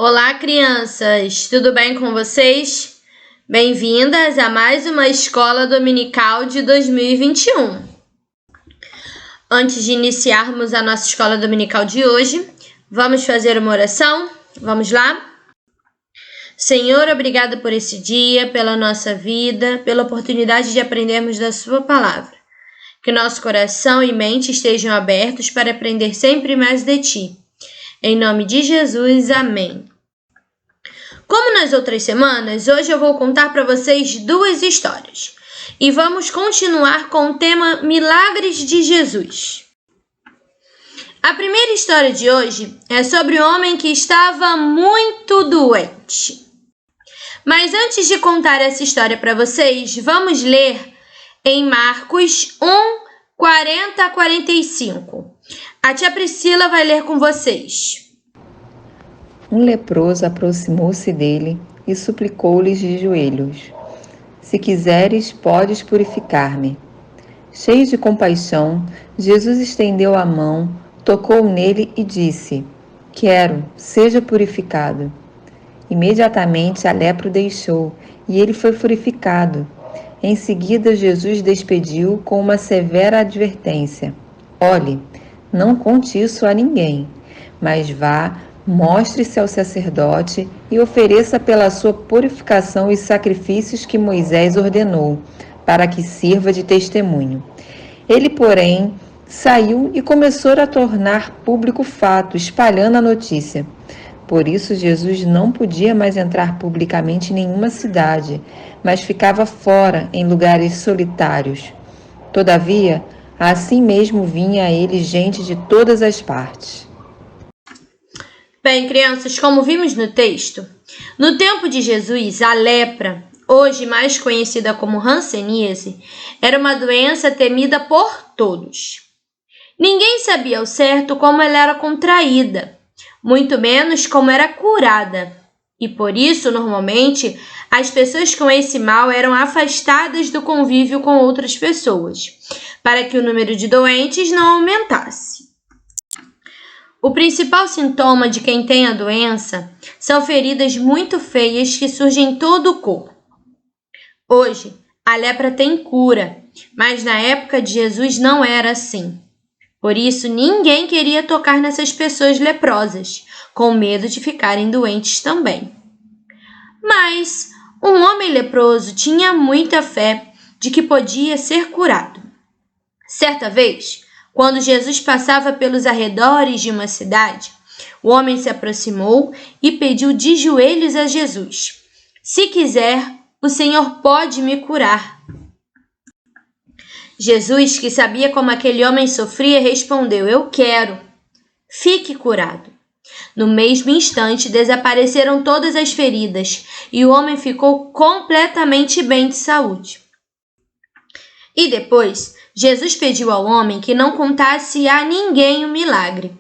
Olá, crianças! Tudo bem com vocês? Bem-vindas a mais uma Escola Dominical de 2021. Antes de iniciarmos a nossa Escola Dominical de hoje, vamos fazer uma oração? Vamos lá? Senhor, obrigado por esse dia, pela nossa vida, pela oportunidade de aprendermos da Sua Palavra. Que nosso coração e mente estejam abertos para aprender sempre mais de Ti. Em nome de Jesus, amém. Como nas outras semanas, hoje eu vou contar para vocês duas histórias. E vamos continuar com o tema Milagres de Jesus. A primeira história de hoje é sobre um homem que estava muito doente. Mas antes de contar essa história para vocês, vamos ler em Marcos 1, 40 a 45. A tia Priscila vai ler com vocês. Um leproso aproximou-se dele e suplicou-lhes de joelhos: Se quiseres, podes purificar-me. Cheio de compaixão, Jesus estendeu a mão, tocou nele e disse: Quero, seja purificado. Imediatamente a lepra o deixou e ele foi purificado. Em seguida, Jesus despediu com uma severa advertência: Olhe, não conte isso a ninguém, mas vá, mostre-se ao sacerdote e ofereça pela sua purificação os sacrifícios que Moisés ordenou, para que sirva de testemunho. Ele, porém, saiu e começou a tornar público o fato, espalhando a notícia. Por isso, Jesus não podia mais entrar publicamente em nenhuma cidade, mas ficava fora, em lugares solitários. Todavia, assim mesmo vinha a ele gente de todas as partes. Bem, crianças, como vimos no texto, no tempo de Jesus, a lepra, hoje mais conhecida como hanseníase, era uma doença temida por todos. Ninguém sabia ao certo como ela era contraída, muito menos como era curada, e por isso, normalmente, as pessoas com esse mal eram afastadas do convívio com outras pessoas, para que o número de doentes não aumentasse. O principal sintoma de quem tem a doença são feridas muito feias que surgem em todo o corpo. Hoje, a lepra tem cura, mas na época de Jesus não era assim. Por isso, ninguém queria tocar nessas pessoas leprosas, com medo de ficarem doentes também. Mas um homem leproso tinha muita fé de que podia ser curado. Certa vez, quando Jesus passava pelos arredores de uma cidade, o homem se aproximou e pediu de joelhos a Jesus: Se quiser, o Senhor pode me curar. Jesus, que sabia como aquele homem sofria, respondeu: Eu quero. Fique curado. No mesmo instante, desapareceram todas as feridas e o homem ficou completamente bem de saúde. E depois, Jesus pediu ao homem que não contasse a ninguém o milagre,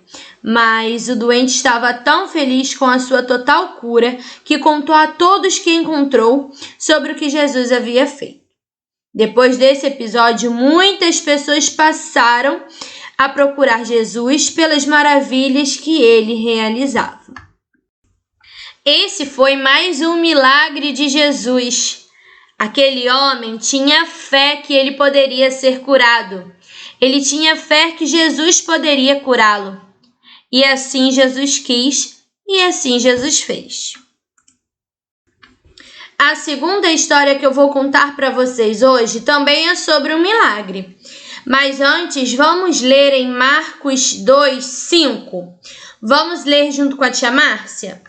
mas o doente estava tão feliz com a sua total cura que contou a todos que encontrou sobre o que Jesus havia feito. Depois desse episódio, muitas pessoas passaram a procurar Jesus pelas maravilhas que ele realizava. Esse foi mais um milagre de Jesus. Aquele homem tinha fé que ele poderia ser curado. Ele tinha fé que Jesus poderia curá-lo. E assim Jesus quis e assim Jesus fez. A segunda história que eu vou contar para vocês hoje também é sobre um milagre. Mas antes, vamos ler em Marcos 2, 5. Vamos ler junto com a tia Márcia?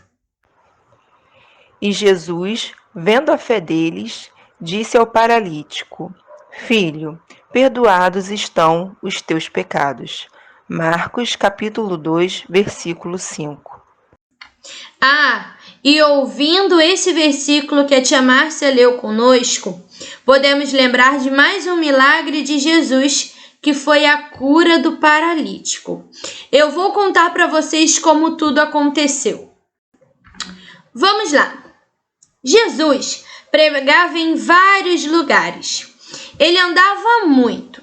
E Jesus, vendo a fé deles, disse ao paralítico: Filho, perdoados estão os teus pecados. Marcos, capítulo 2, versículo 5. E ouvindo esse versículo que a tia Márcia leu conosco, podemos lembrar de mais um milagre de Jesus, que foi a cura do paralítico. Eu vou contar para vocês como tudo aconteceu. Vamos lá. Jesus pregava em vários lugares. Ele andava muito.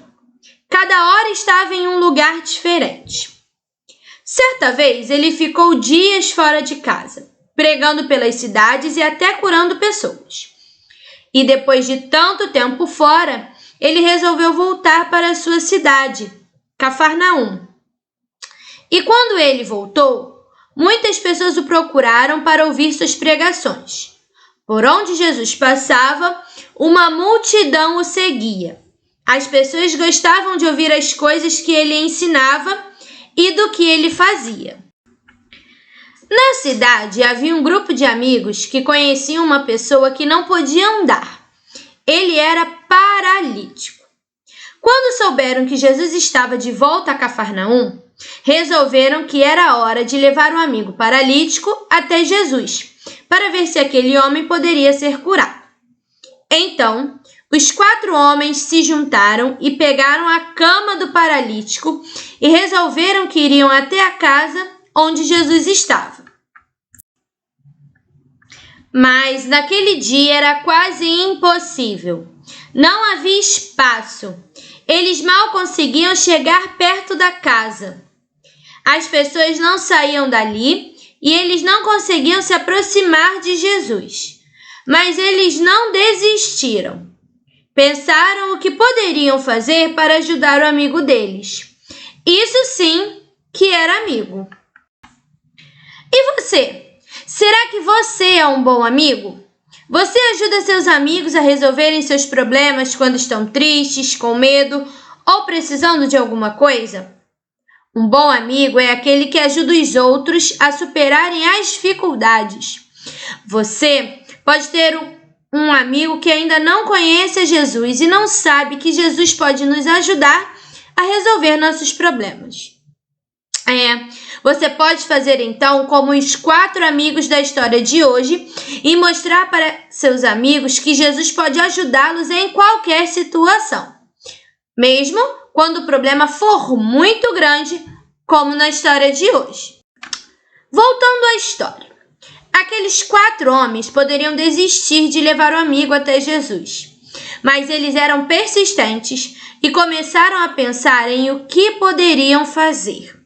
Cada hora estava em um lugar diferente. Certa vez, ele ficou dias fora de casa. pregando pelas cidades e até curando pessoas. E depois de tanto tempo fora, ele resolveu voltar para a sua cidade, Cafarnaum. E quando ele voltou, muitas pessoas o procuraram para ouvir suas pregações. Por onde Jesus passava, uma multidão o seguia. As pessoas gostavam de ouvir as coisas que ele ensinava e do que ele fazia. Na cidade havia um grupo de amigos que conheciam uma pessoa que não podia andar. Ele era paralítico. Quando souberam que Jesus estava de volta a Cafarnaum, resolveram que era hora de levar o amigo paralítico até Jesus, para ver se aquele homem poderia ser curado. Então, os 4 homens se juntaram e pegaram a cama do paralítico e resolveram que iriam até a casa onde Jesus estava. Mas naquele dia era quase impossível. Não havia espaço. Eles mal conseguiam chegar perto da casa. As pessoas não saíam dali e eles não conseguiam se aproximar de Jesus. Mas eles não desistiram. Pensaram o que poderiam fazer para ajudar o amigo deles. Isso sim que era amigo. E você? Será que você é um bom amigo? Você ajuda seus amigos a resolverem seus problemas quando estão tristes, com medo ou precisando de alguma coisa? Um bom amigo é aquele que ajuda os outros a superarem as dificuldades. Você pode ter um amigo que ainda não conhece a Jesus e não sabe que Jesus pode nos ajudar a resolver nossos problemas. Você pode fazer então como os 4 amigos da história de hoje e mostrar para seus amigos que Jesus pode ajudá-los em qualquer situação, mesmo quando o problema for muito grande, como na história de hoje. Voltando à história, aqueles 4 homens poderiam desistir de levar o amigo até Jesus, mas eles eram persistentes e começaram a pensar em o que poderiam fazer.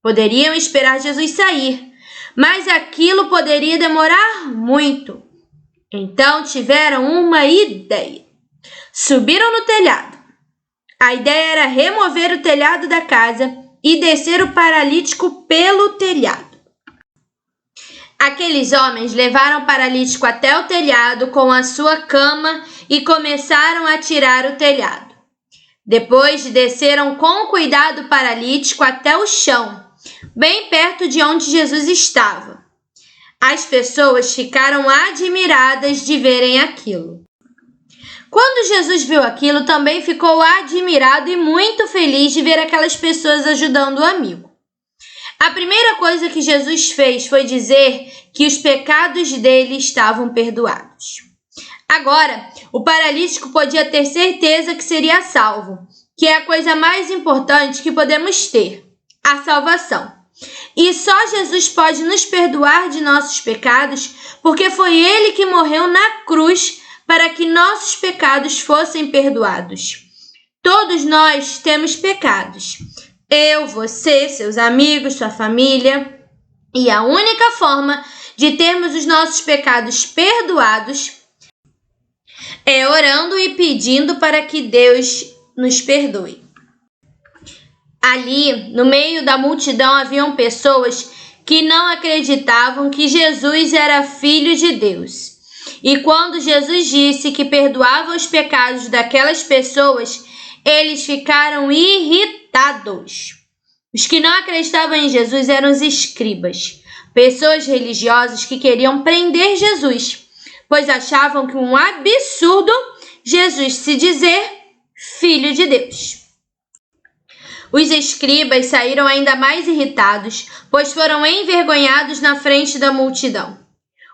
Poderiam esperar Jesus sair, mas aquilo poderia demorar muito. Então tiveram uma ideia. Subiram no telhado. A ideia era remover o telhado da casa e descer o paralítico pelo telhado. Aqueles homens levaram o paralítico até o telhado com a sua cama e começaram a tirar o telhado. Depois desceram com cuidado o paralítico até o chão, bem perto de onde Jesus estava. As pessoas ficaram admiradas de verem aquilo. Quando Jesus viu aquilo, também ficou admirado e muito feliz de ver aquelas pessoas ajudando o amigo. A primeira coisa que Jesus fez foi dizer que os pecados dele estavam perdoados. Agora, o paralítico podia ter certeza que seria salvo, que é a coisa mais importante que podemos ter, a salvação. E só Jesus pode nos perdoar de nossos pecados, porque foi ele que morreu na cruz para que nossos pecados fossem perdoados. Todos nós temos pecados. Eu, você, seus amigos, sua família. E a única forma de termos os nossos pecados perdoados é orando e pedindo para que Deus nos perdoe. Ali, no meio da multidão, haviam pessoas que não acreditavam que Jesus era filho de Deus. E quando Jesus disse que perdoava os pecados daquelas pessoas, eles ficaram irritados. Os que não acreditavam em Jesus eram os escribas, pessoas religiosas que queriam prender Jesus, pois achavam que um absurdo Jesus se dizer filho de Deus. Os escribas saíram ainda mais irritados, pois foram envergonhados na frente da multidão.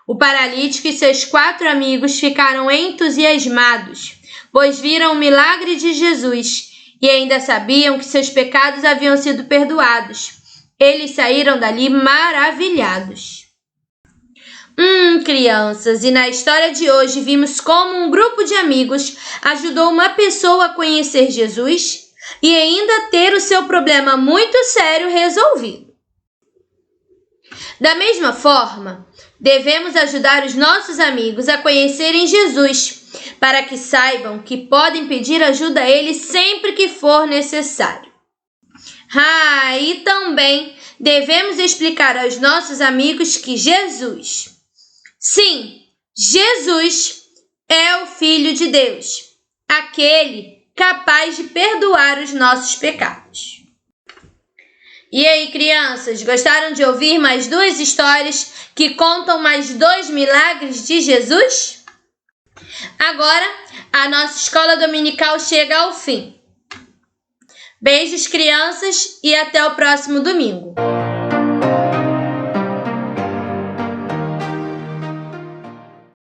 O paralítico e seus 4 amigos ficaram entusiasmados, pois viram o milagre de Jesus e ainda sabiam que seus pecados haviam sido perdoados. Eles saíram dali maravilhados. Crianças, e na história de hoje vimos como um grupo de amigos ajudou uma pessoa a conhecer Jesus e ainda ter o seu problema muito sério resolvido. Da mesma forma, devemos ajudar os nossos amigos a conhecerem Jesus, para que saibam que podem pedir ajuda a Ele sempre que for necessário. E também devemos explicar aos nossos amigos que Jesus, sim, Jesus é o Filho de Deus, aquele capaz de perdoar os nossos pecados. E aí, crianças, gostaram de ouvir mais 2 histórias que contam mais 2 milagres de Jesus? Agora, a nossa escola dominical chega ao fim. Beijos, crianças, e até o próximo domingo.